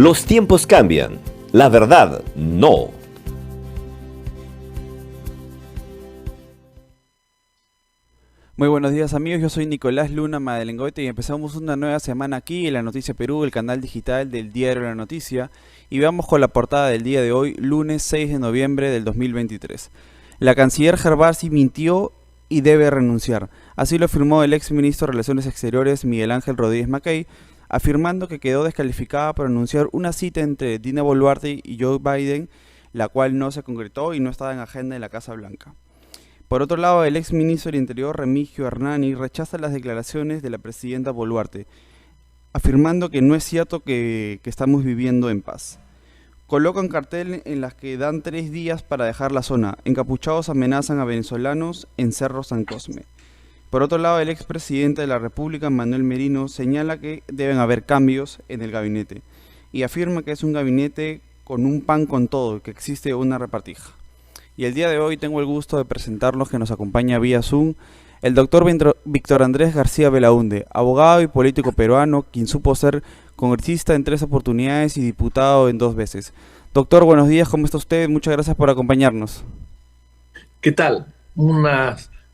Los tiempos cambian, la verdad no. Muy buenos días amigos, yo soy Nicolás Luna Madelengoite y empezamos una nueva semana aquí en La Noticia Perú, el canal digital del Diario La Noticia, y vamos con la portada del día de hoy, lunes 6 de noviembre del 2023. La canciller Gervasi mintió y debe renunciar. Así lo afirmó el ex ministro de Relaciones Exteriores Miguel Ángel Rodríguez Mackay, afirmando que quedó descalificada por anunciar una cita entre Dina Boluarte y Joe Biden, la cual no se concretó y no estaba en agenda de la Casa Blanca. Por otro lado, el ex ministro del Interior, Remigio Hernani, rechaza las declaraciones de la presidenta Boluarte, afirmando que no es cierto que estamos viviendo en paz. Colocan cartel en las que dan 3 días para dejar la zona. Encapuchados amenazan a venezolanos en Cerro San Cosme. Por otro lado, el expresidente de la República, Manuel Merino, señala que deben haber cambios en el gabinete y afirma que es un gabinete con un pan con todo, que existe una repartija. Y el día de hoy tengo el gusto de presentarlos, que nos acompaña vía Zoom, el doctor Víctor Andrés García Belaúnde, abogado y político peruano, quien supo ser congresista en 3 oportunidades y diputado en 2 veces. Doctor, buenos días, ¿cómo está usted? Muchas gracias por acompañarnos. ¿Qué tal?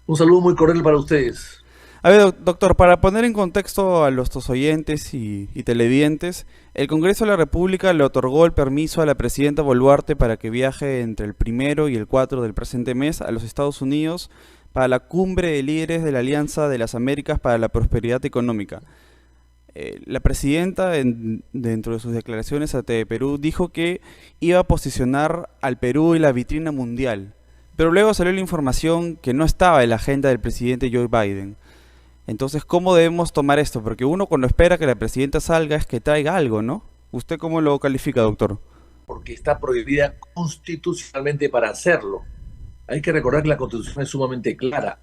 Un saludo muy cordial para ustedes. A ver, doctor, para poner en contexto a nuestros oyentes y televidentes, el Congreso de la República le otorgó el permiso a la presidenta Boluarte para que viaje entre el 1 y el 4 del presente mes a los Estados Unidos para la cumbre de líderes de la Alianza de las Américas para la Prosperidad Económica. La presidenta, dentro de sus declaraciones a TV Perú, dijo que iba a posicionar al Perú en la vitrina mundial, pero luego salió la información que no estaba en la agenda del presidente Joe Biden. Entonces, ¿cómo debemos tomar esto? Porque uno cuando espera que la presidenta salga es que traiga algo, ¿no? ¿Usted cómo lo califica, doctor? Porque está prohibida constitucionalmente para hacerlo. Hay que recordar que la Constitución es sumamente clara.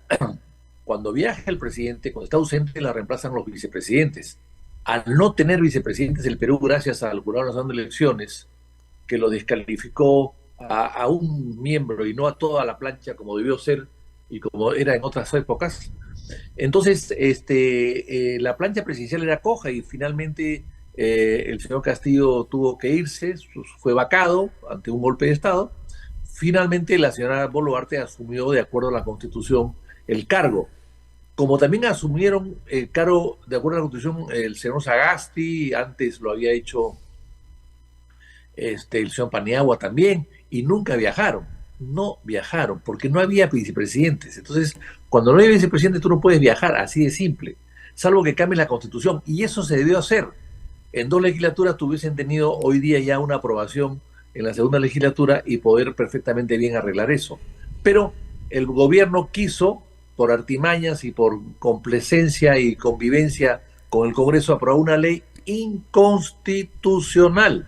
Cuando viaja el presidente, cuando está ausente, la reemplazan los vicepresidentes. Al no tener vicepresidentes, el Perú, gracias al Jurado Nacional de Elecciones, que lo descalificó a un miembro y no a toda la plancha como debió ser y como era en otras épocas, entonces la plancha presidencial era coja y finalmente el señor Castillo tuvo que irse, fue vacado ante un golpe de Estado. Finalmente la señora Boluarte asumió, de acuerdo a la Constitución, el cargo. Como también asumieron el cargo, de acuerdo a la Constitución, el señor Sagasti, antes lo había hecho el señor Paniagua también, y nunca viajaron. No viajaron, porque no había vicepresidentes. Entonces, cuando no hay vicepresidente, tú no puedes viajar, así de simple, salvo que cambie la Constitución, y eso se debió hacer. En 2 legislaturas tuviesen tenido hoy día ya una aprobación en la segunda legislatura y poder perfectamente bien arreglar eso. Pero el gobierno quiso, por artimañas y por complacencia y convivencia con el Congreso, aprobar una ley inconstitucional,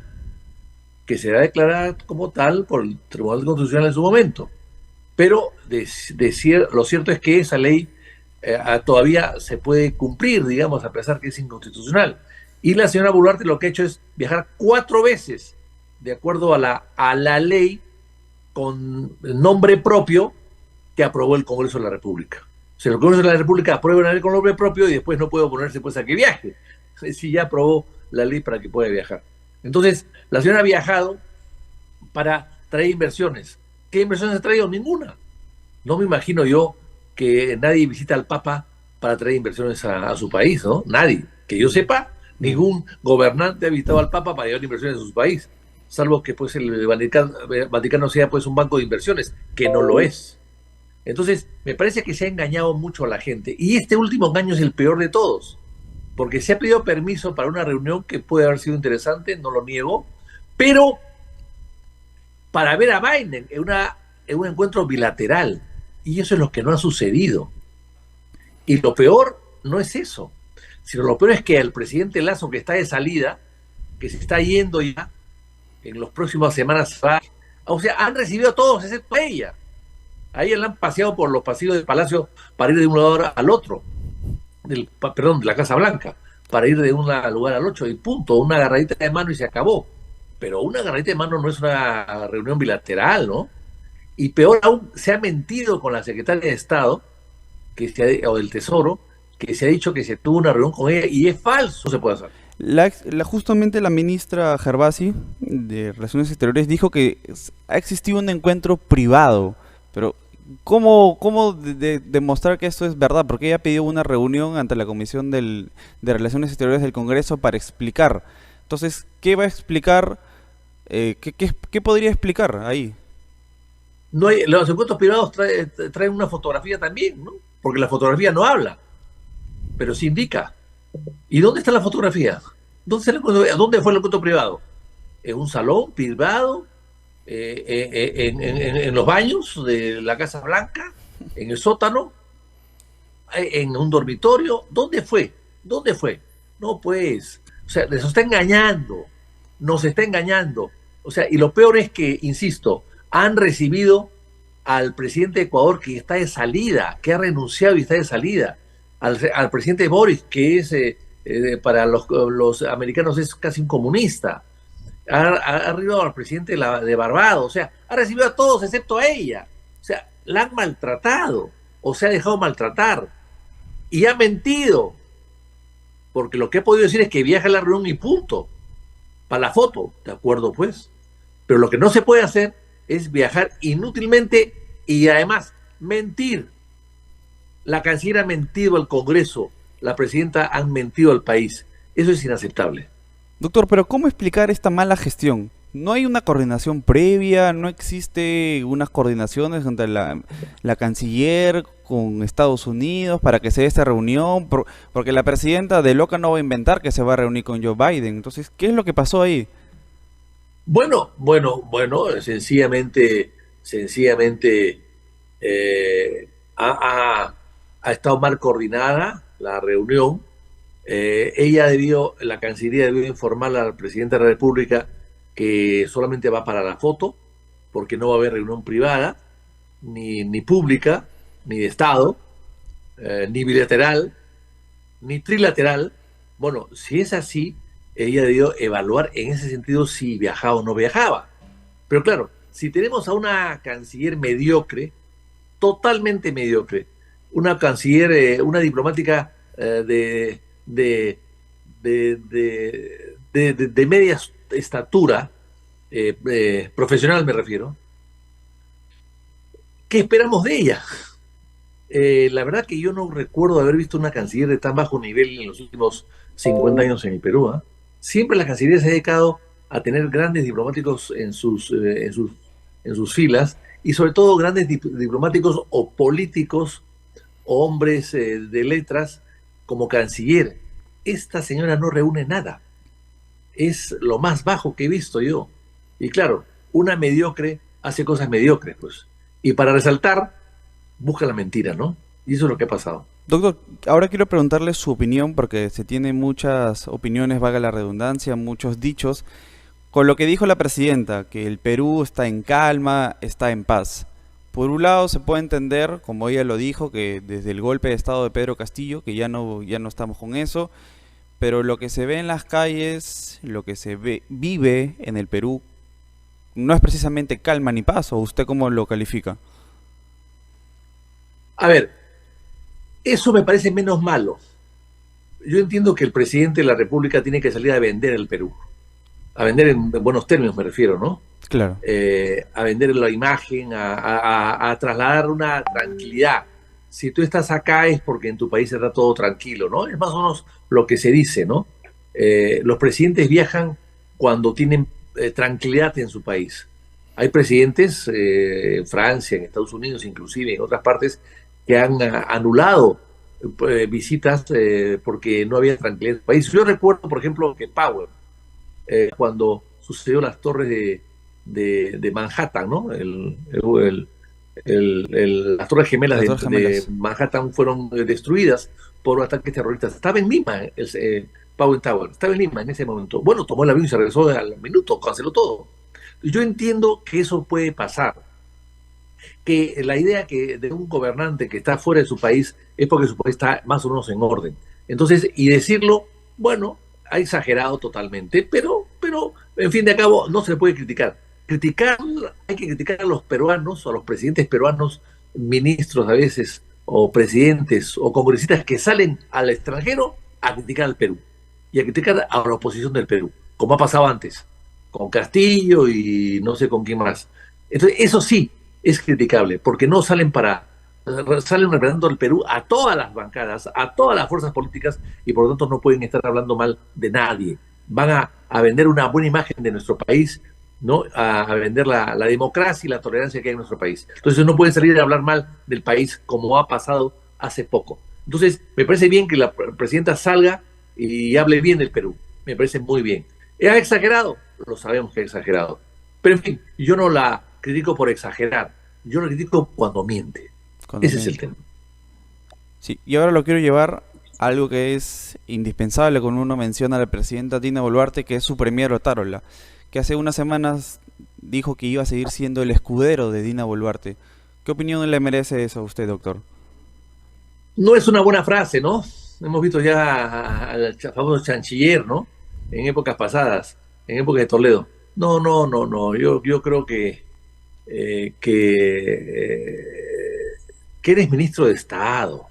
que será declarada como tal por el Tribunal Constitucional en su momento. Pero lo cierto es que esa ley todavía se puede cumplir, digamos, a pesar que es inconstitucional. Y la señora Boluarte lo que ha hecho es viajar 4 veces, de acuerdo a la ley con nombre propio que aprobó el Congreso de la República. O sea, el Congreso de la República aprueba una ley con nombre propio y después no puede oponerse pues a que viaje. Si ya aprobó la ley para que pueda viajar. Entonces, la señora ha viajado para traer inversiones. ¿Qué inversiones ha traído? Ninguna. No me imagino yo que nadie visita al Papa para traer inversiones a su país, ¿no? Nadie. Que yo sepa, ningún gobernante ha visitado al Papa para llevar inversiones a su país, salvo que pues el Vaticano sea pues un banco de inversiones, que no lo es. Entonces, me parece que se ha engañado mucho a la gente. Y este último engaño es el peor de todos, porque se ha pedido permiso para una reunión que puede haber sido interesante, no lo niego, pero para ver a Biden en un encuentro bilateral. Y eso es lo que no ha sucedido. Y lo peor no es eso, sino lo peor es que el presidente Lasso, que está de salida, que se está yendo ya, en las próximas semanas va, o sea, han recibido a todos, excepto a ella. A ella la han paseado por los pasillos del Palacio para ir de un lugar al otro, de la Casa Blanca, para ir de un lugar al otro, y punto, una agarradita de mano y se acabó. Pero una agarradita de mano no es una reunión bilateral, ¿no? Y peor aún, se ha mentido con la secretaria de Estado, o del Tesoro, que se ha dicho que se tuvo una reunión con ella, y es falso, no se puede hacer. Justamente la ministra Gervasi de Relaciones Exteriores dijo que ha existido un encuentro privado, pero ¿cómo demostrar que esto es verdad? Porque ella pidió una reunión ante la Comisión de Relaciones Exteriores del Congreso para explicar. Entonces, ¿qué va a explicar? ¿Qué podría explicar ahí? No hay, los encuentros privados traen una fotografía también, ¿no? Porque la fotografía no habla, pero sí indica. ¿Y dónde está la fotografía? ¿Dónde fue el encuentro privado? ¿En un salón privado? ¿En los baños de la Casa Blanca? ¿En el sótano? ¿En un dormitorio? ¿Dónde fue? ¿Dónde fue? No, pues, o sea, les está engañando, nos está engañando. O sea, y lo peor es que, insisto, han recibido al presidente de Ecuador que está de salida, que ha renunciado y está de salida, al presidente Boris, que es para los americanos es casi un comunista, ha arribado al presidente de Barbados, o sea, ha recibido a todos excepto a ella, o sea, la han maltratado, o se ha dejado maltratar, y ha mentido, porque lo que he podido decir es que viaja a la reunión y punto, para la foto, ¿de acuerdo pues? Pero lo que no se puede hacer es viajar inútilmente y además mentir. La canciller ha mentido al Congreso, la presidenta ha mentido al país. Eso es inaceptable. Doctor, pero ¿cómo explicar esta mala gestión? ¿No hay una coordinación previa? ¿No existe unas coordinaciones entre la canciller con Estados Unidos para que se dé esta reunión? Porque la presidenta de loca no va a inventar que se va a reunir con Joe Biden. Entonces, ¿qué es lo que pasó ahí? Bueno, sencillamente ha estado mal coordinada la reunión. La Cancillería debió informar al presidente de la República que solamente va para la foto, porque no va a haber reunión privada, ni pública, ni de Estado, ni bilateral, ni trilateral. Bueno, si es así, ella debió evaluar en ese sentido si viajaba o no viajaba. Pero claro, si tenemos a una canciller mediocre, totalmente mediocre, una canciller, una diplomática de media estatura, profesional me refiero, ¿qué esperamos de ella? La verdad que yo no recuerdo haber visto una canciller de tan bajo nivel en los últimos 50 años en el Perú. Siempre la Cancillería se ha dedicado a tener grandes diplomáticos en sus filas y sobre todo grandes diplomáticos o políticos o hombres de letras como canciller. Esta señora no reúne nada. Es lo más bajo que he visto yo. Y claro, una mediocre hace cosas mediocres, pues. Y para resaltar, busca la mentira, ¿no? Y eso es lo que ha pasado. Doctor, ahora quiero preguntarle su opinión, porque se tiene muchas opiniones, valga la redundancia, muchos dichos, con lo que dijo la presidenta, que el Perú está en calma, está en paz. Por un lado se puede entender, como ella lo dijo, que desde el golpe de estado de Pedro Castillo, que ya no estamos con eso, pero lo que se ve en las calles, lo que vive en el Perú, no es precisamente calma ni paz, ¿o usted cómo lo califica? A ver, eso me parece menos malo. Yo entiendo que el presidente de la República tiene que salir a vender el Perú. A vender en buenos términos me refiero, ¿no? Claro. A vender la imagen, a trasladar una tranquilidad. Si tú estás acá es porque en tu país está todo tranquilo, ¿no? Es más o menos lo que se dice, ¿no? Los presidentes viajan cuando tienen tranquilidad en su país. Hay presidentes, en Francia, en Estados Unidos, inclusive en otras partes, que han anulado visitas porque no había tranquilidad en el país. Yo recuerdo, por ejemplo, que Powell, cuando sucedió las torres de Manhattan, ¿no? Las torres gemelas de Manhattan fueron destruidas por ataques terroristas. Estaba en Lima, Powell Tower, estaba en Lima en ese momento. Bueno, tomó el avión y se regresó al minuto, canceló todo. Yo entiendo que eso puede pasar, que la idea de un gobernante que está fuera de su país es porque su país está más o menos en orden. Entonces, y decirlo, bueno, ha exagerado totalmente, pero en fin de cabo no se le puede criticar. Hay que criticar a los peruanos, a los presidentes peruanos, ministros a veces, o presidentes, o congresistas que salen al extranjero a criticar al Perú. y a criticar a la oposición del Perú, como ha pasado antes, con Castillo y no sé con quién más. Entonces, eso sí es criticable, porque no salen representando al Perú a todas las bancadas, a todas las fuerzas políticas, y por lo tanto no pueden estar hablando mal de nadie. Van a vender una buena imagen de nuestro país, ¿no? A vender la democracia y la tolerancia que hay en nuestro país. Entonces no pueden salir a hablar mal del país como ha pasado hace poco. Entonces me parece bien que la presidenta salga y hable bien del Perú. Me parece muy bien. ¿Ha exagerado? Lo sabemos que ha exagerado. Pero en fin, yo no la critico por exagerar. Yo la critico cuando miente. Ese es el tema. Sí, y ahora lo quiero llevar a algo que es indispensable cuando uno menciona a la presidenta Dina Boluarte, que es su premier Otárola, que hace unas semanas dijo que iba a seguir siendo el escudero de Dina Boluarte. ¿Qué opinión le merece eso a usted, doctor? No es una buena frase, ¿no? Hemos visto ya al famoso chanchiller, ¿no? En épocas pasadas, en época de Toledo. No. Yo creo que eres ministro de Estado,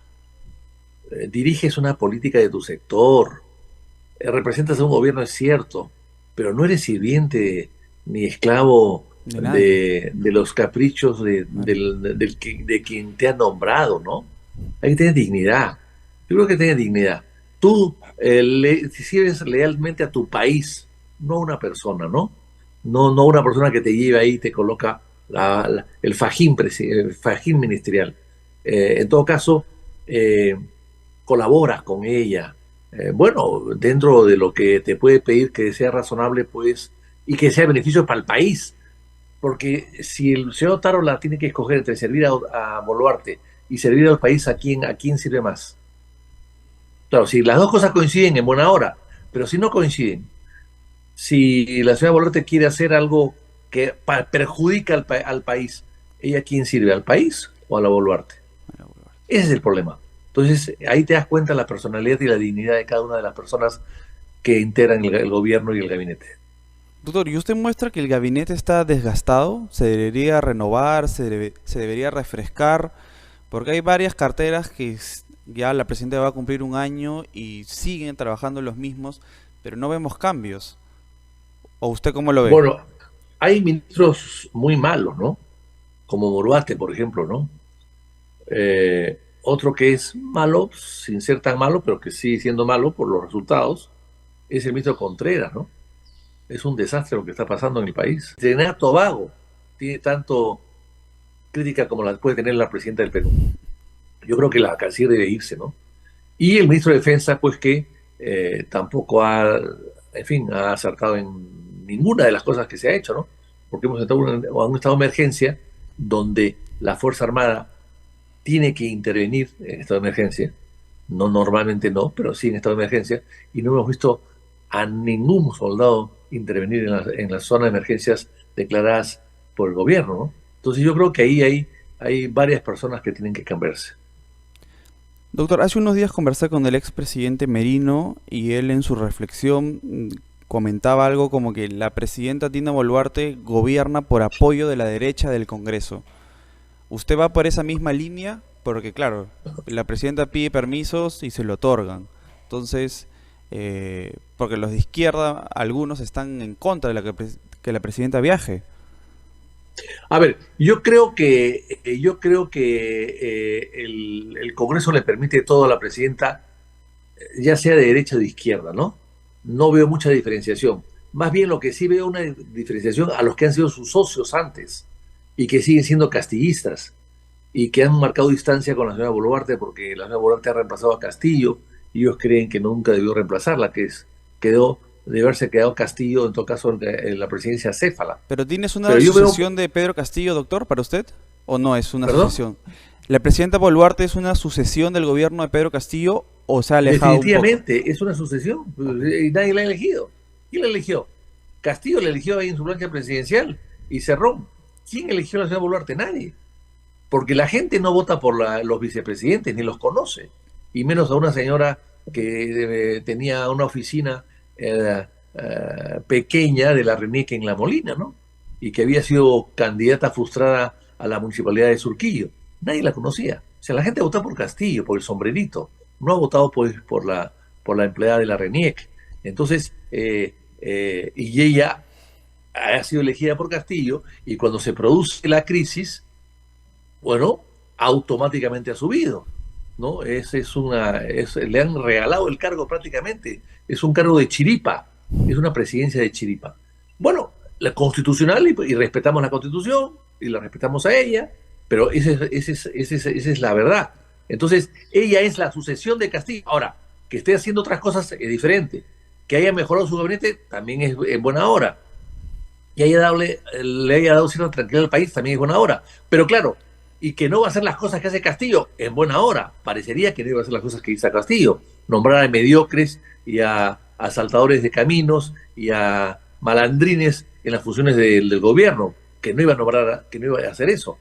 diriges una política de tu sector, representas a un gobierno, es cierto, pero no eres sirviente ni esclavo De nadie. de los caprichos de quien te ha nombrado, ¿no? Hay que tener dignidad. Yo creo que tener dignidad. Tú si sirves lealmente a tu país, no a una persona, ¿no? No una persona que te lleve ahí y te coloca el fajín ministerial. En todo caso, colaboras con ella. Bueno, dentro de lo que te puede pedir que sea razonable, pues, y que sea beneficio para el país. Porque si el señor Tarola tiene que escoger entre servir a Boluarte y servir al país, ¿a quién sirve más? Claro, si las dos cosas coinciden en buena hora, pero si no coinciden, si la señora Boluarte quiere hacer algo que perjudica al país, ¿ella quién sirve? ¿Al país o a la Boluarte? Ese es el problema. Entonces, ahí te das cuenta la personalidad y la dignidad de cada una de las personas que integran el gobierno y el gabinete. Doctor, ¿y usted muestra que el gabinete está desgastado? ¿Se debería renovar? ¿Se debería refrescar? Porque hay varias carteras que ya la presidenta va a cumplir un año y siguen trabajando los mismos, pero no vemos cambios. ¿O usted cómo lo ve? Bueno, hay ministros muy malos, ¿no? Como Boluarte, por ejemplo, ¿no? Otro que es malo, sin ser tan malo, pero que sigue siendo malo por los resultados, es el ministro Contreras, ¿no? Es un desastre lo que está pasando en el país. Trinidad Tobago tiene tanto crítica como la puede tener la presidenta del Perú. Yo creo que la canciller debe irse, ¿no? Y el ministro de Defensa, pues que tampoco ha acertado en ninguna de las cosas que se ha hecho, ¿no? Porque hemos estado en un estado de emergencia donde la Fuerza Armada tiene que intervenir en estado de emergencia. No, normalmente no, pero sí en estado de emergencia, y no hemos visto a ningún soldado intervenir en las zonas de emergencias declaradas por el gobierno, ¿no? Entonces yo creo que ahí hay varias personas que tienen que cambiarse. Doctor, hace unos días conversé con el expresidente Merino y él en su reflexión comentaba algo como que la presidenta Dina Boluarte gobierna por apoyo de la derecha del Congreso. ¿Usted va por esa misma línea? Porque claro, la presidenta pide permisos y se lo otorgan. Entonces, porque los de izquierda, algunos están en contra de que la presidenta viaje. A ver, yo creo que el Congreso le permite todo a la presidenta, ya sea de derecha o de izquierda, ¿no? No veo mucha diferenciación. Más bien lo que sí veo una diferenciación a los que han sido sus socios antes y que siguen siendo castillistas y que han marcado distancia con la señora Boluarte porque la señora Boluarte ha reemplazado a Castillo y ellos creen que nunca debió reemplazarla, de haberse quedado Castillo, en todo caso, en la presidencia acéfala. ¿Pero tienes una Pero yo veo, sucesión de Pedro Castillo, doctor, para usted? ¿O no es una perdón, sucesión? ¿La presidenta Boluarte es una sucesión del gobierno de Pedro Castillo o se ha alejado un poco? definitivamente es una sucesión y nadie la ha elegido. ¿Quién la eligió? Castillo la eligió ahí en su plancha presidencial y Cerrón. ¿Quién eligió a la señora Boluarte? Nadie. Porque la gente no vota por los vicepresidentes, ni los conoce. Y menos a una señora que tenía una oficina pequeña de la RENIEC en La Molina, ¿no? Y que había sido candidata frustrada a la municipalidad de Surquillo. Nadie la conocía. O sea, la gente votó por Castillo, por el sombrerito. No ha votado pues, por la empleada de la RENIEC. Entonces, y ella ha sido elegida por Castillo, y cuando se produce la crisis, bueno, automáticamente ha subido, ¿no? Le han regalado el cargo prácticamente, es un cargo de chiripa, es una presidencia de chiripa. Bueno, la constitucional, y respetamos la Constitución, y la respetamos a ella, pero esa es la verdad. Entonces, ella es la sucesión de Castillo. Ahora, que esté haciendo otras cosas es diferente. Que haya mejorado su gabinete también es en buena hora. Y le haya dado cierta tranquilidad al país también es buena hora. Pero claro, y que no va a hacer las cosas que hace Castillo en buena hora. Parecería que no iba a hacer las cosas que hizo Castillo. Nombrar a mediocres y a asaltadores de caminos y a malandrines en las funciones del gobierno, que no iba a nombrar, que no iba a hacer eso.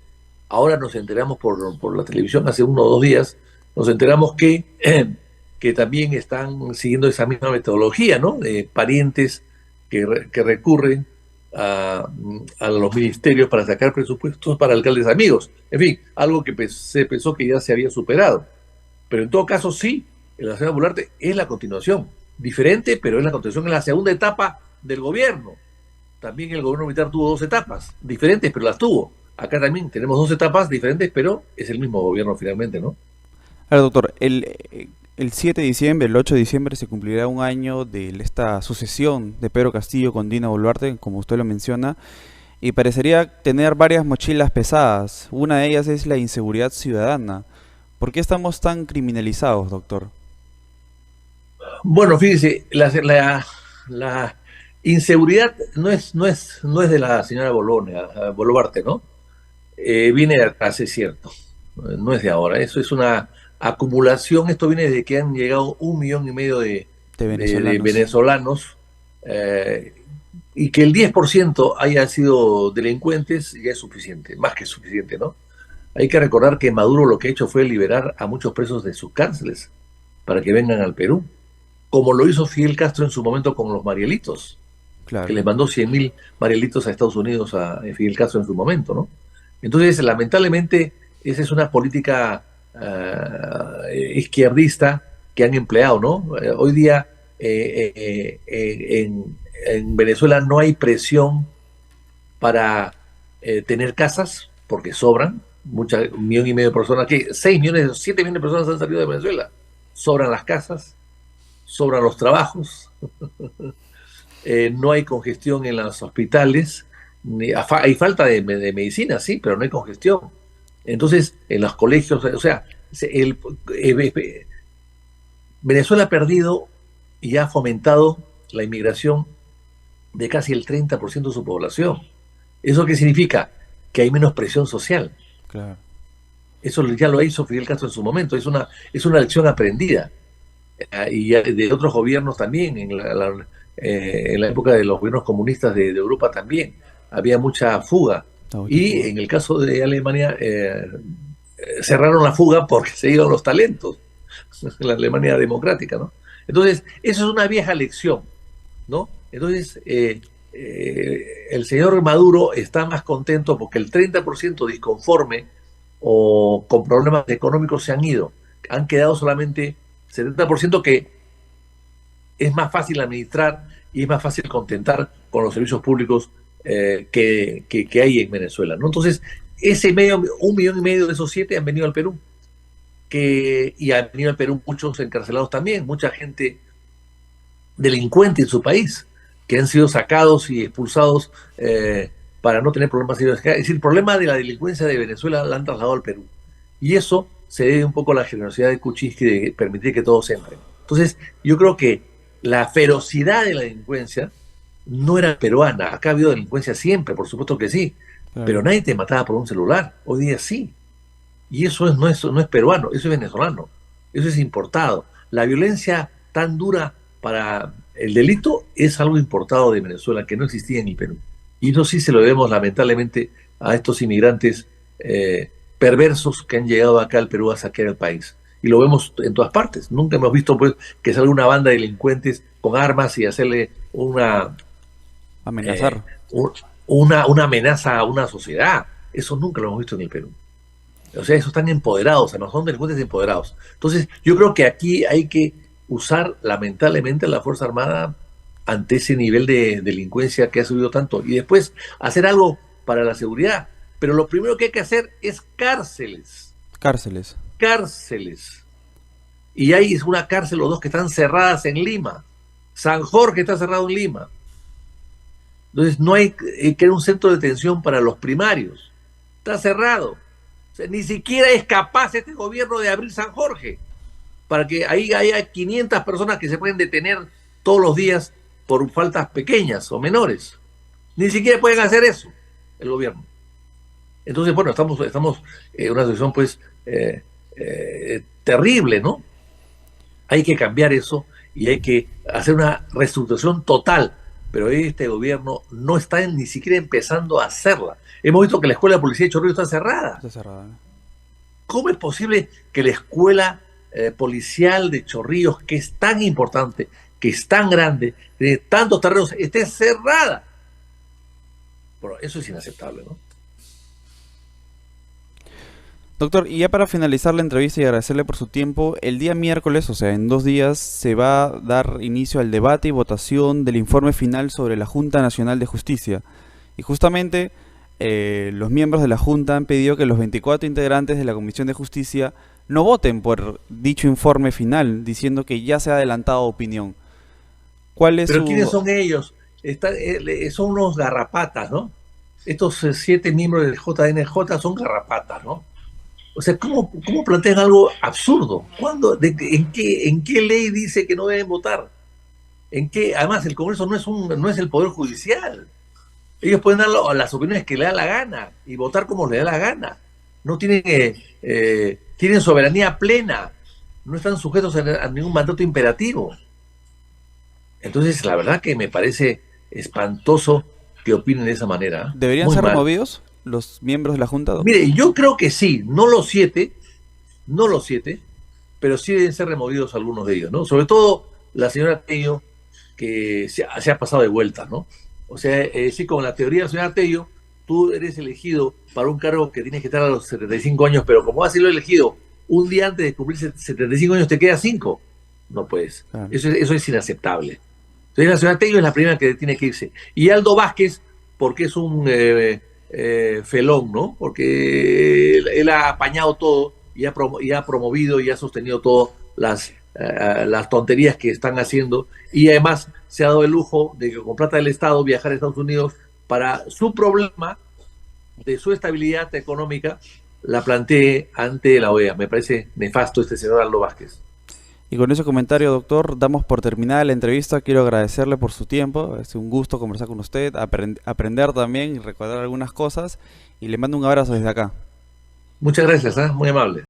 Ahora nos enteramos por la televisión hace 1 o 2 días, nos enteramos que también están siguiendo esa misma metodología, ¿no? De parientes que recurren a los ministerios para sacar presupuestos para alcaldes amigos. En fin, algo que se pensó que ya se había superado. Pero en todo caso, sí, la señora Boluarte es la continuación. Diferente, pero es la continuación en la segunda etapa del gobierno. También el gobierno militar tuvo 2 etapas, diferentes, pero las tuvo. Acá también tenemos 2 etapas diferentes, pero es el mismo gobierno finalmente, ¿no? Ahora, doctor, el 7 de diciembre, el 8 de diciembre se cumplirá 1 año de esta sucesión de Pedro Castillo con Dina Boluarte, como usted lo menciona, y parecería tener varias mochilas pesadas. Una de ellas es la inseguridad ciudadana. ¿Por qué estamos tan criminalizados, doctor? Bueno, fíjese, la inseguridad no es de la señora Boluarte, ¿no? Viene de atrás, es cierto. No es de ahora. Eso es una acumulación. Esto viene desde que han llegado 1,5 millones de venezolanos, y que el 10% haya sido delincuentes ya es suficiente, más que suficiente, ¿no? Hay que recordar que Maduro lo que ha hecho fue liberar a muchos presos de sus cárceles para que vengan al Perú, como lo hizo Fidel Castro en su momento con los Marielitos, Claro. que les mandó 100.000 Marielitos a Estados Unidos a Fidel Castro en su momento, ¿no? Entonces, lamentablemente, esa es una política izquierdista que han empleado, ¿no? Hoy día en Venezuela no hay presión para tener casas, porque sobran, 1,5 millones de personas, que 6 millones, 7 millones de personas han salido de Venezuela. Sobran las casas, sobran los trabajos, no hay congestión en los hospitales, hay falta de medicina, sí, pero no hay congestión. Entonces, en los colegios, o sea, Venezuela ha perdido y ha fomentado la inmigración de casi el 30% de su población. ¿Eso qué significa? Que hay menos presión social. Claro. Eso ya lo hizo Fidel Castro en su momento, es una lección aprendida. Y de otros gobiernos también, en la época de los gobiernos comunistas de Europa también, había mucha fuga. Y en el caso de Alemania, cerraron la fuga porque se iban los talentos, la Alemania democrática, ¿no? Entonces, eso es una vieja lección, ¿no? Entonces, el señor Maduro está más contento porque el 30% disconforme o con problemas económicos se han ido. Han quedado solamente 70% que es más fácil administrar y es más fácil contentar con los servicios públicos que hay en Venezuela, ¿no? Entonces, 1,5 millones de esos 7 han venido al Perú. Y han venido al Perú muchos encarcelados también, mucha gente delincuente en su país, que han sido sacados y expulsados para no tener problemas serios. Es decir, el problema de la delincuencia de Venezuela la han trasladado al Perú. Y eso se debe un poco a la generosidad de Kuczynski de permitir que todos entren. Entonces, yo creo que la ferocidad de la delincuencia no era peruana. Acá ha habido delincuencia siempre, por supuesto que sí. Claro. Pero nadie te mataba por un celular. Hoy día sí. Y eso no es peruano, eso es venezolano. Eso es importado. La violencia tan dura para el delito es algo importado de Venezuela, que no existía en el Perú. Y eso sí se lo debemos lamentablemente a estos inmigrantes perversos que han llegado acá al Perú a saquear el país. Y lo vemos en todas partes. Nunca hemos visto pues que salga una banda de delincuentes con armas y hacerle amenazar. Una amenaza a una sociedad. Eso nunca lo hemos visto en el Perú. O sea, esos están empoderados, no son delincuentes empoderados. Entonces, yo creo que aquí hay que usar lamentablemente la Fuerza Armada ante ese nivel de delincuencia que ha subido tanto. Y después hacer algo para la seguridad. Pero lo primero que hay que hacer es cárceles. Cárceles. Cárceles. Y hay una cárcel o dos que están cerradas en Lima. San Jorge está cerrado en Lima. Entonces no hay que crear un centro de detención para los primarios. Está cerrado. O sea, ni siquiera es capaz este gobierno de abrir San Jorge para que ahí haya 500 personas que se pueden detener todos los días por faltas pequeñas o menores. Ni siquiera pueden hacer eso el gobierno. Entonces, bueno, estamos en una situación pues terrible, ¿no? Hay que cambiar eso y hay que hacer una reestructuración total, pero este gobierno no está ni siquiera empezando a hacerla. Hemos visto que la escuela de policía de Chorrillos está cerrada. Está cerrada. ¿Cómo es posible que la escuela policial de Chorrillos, que es tan importante, que es tan grande, de tantos terrenos, esté cerrada? Bueno, eso es inaceptable, ¿no? Doctor, y ya para finalizar la entrevista y agradecerle por su tiempo, el día miércoles, o sea, en 2 días, se va a dar inicio al debate y votación del informe final sobre la Junta Nacional de Justicia. Y justamente los miembros de la Junta han pedido que los 24 integrantes de la Comisión de Justicia no voten por dicho informe final, diciendo que ya se ha adelantado opinión. ¿Cuál es Pero su... ¿quiénes son ellos? Son unos garrapatas, ¿no? Estos 7 miembros del JNJ son garrapatas, ¿no? O sea, ¿cómo plantean algo absurdo? ¿En qué ley dice que no deben votar? Además, el Congreso no es el Poder Judicial. Ellos pueden dar las opiniones que le da la gana y votar como le da la gana. No tienen soberanía plena. No están sujetos a ningún mandato imperativo. Entonces, la verdad que me parece espantoso que opinen de esa manera. ¿Deberían Muy ser mal. removidos los miembros de la Junta, doctor? Mire, yo creo que sí, no los 7, pero sí deben ser removidos algunos de ellos, ¿no? Sobre todo la señora Tello, que se ha pasado de vuelta, ¿no? O sea, sí, con la teoría de la señora Tello, tú eres elegido para un cargo que tienes que estar a los 75 años, pero como has sido elegido un día antes de cumplir 75 años, te queda 5. No puedes. Claro. Eso es inaceptable. Entonces la señora Tello es la primera que tiene que irse. Y Aldo Vázquez, porque es un felón, ¿no? Porque él ha apañado todo y ha promovido y ha sostenido todas las tonterías que están haciendo, y además se ha dado el lujo de que con plata del Estado viajar a Estados Unidos para su problema de su estabilidad económica, la plantee ante la OEA. Me parece nefasto este señor Aldo Vázquez. Y con ese comentario, doctor, damos por terminada la entrevista. Quiero agradecerle por su tiempo. Es un gusto conversar con usted, aprender también y recordar algunas cosas. Y le mando un abrazo desde acá. Muchas gracias, muy amable.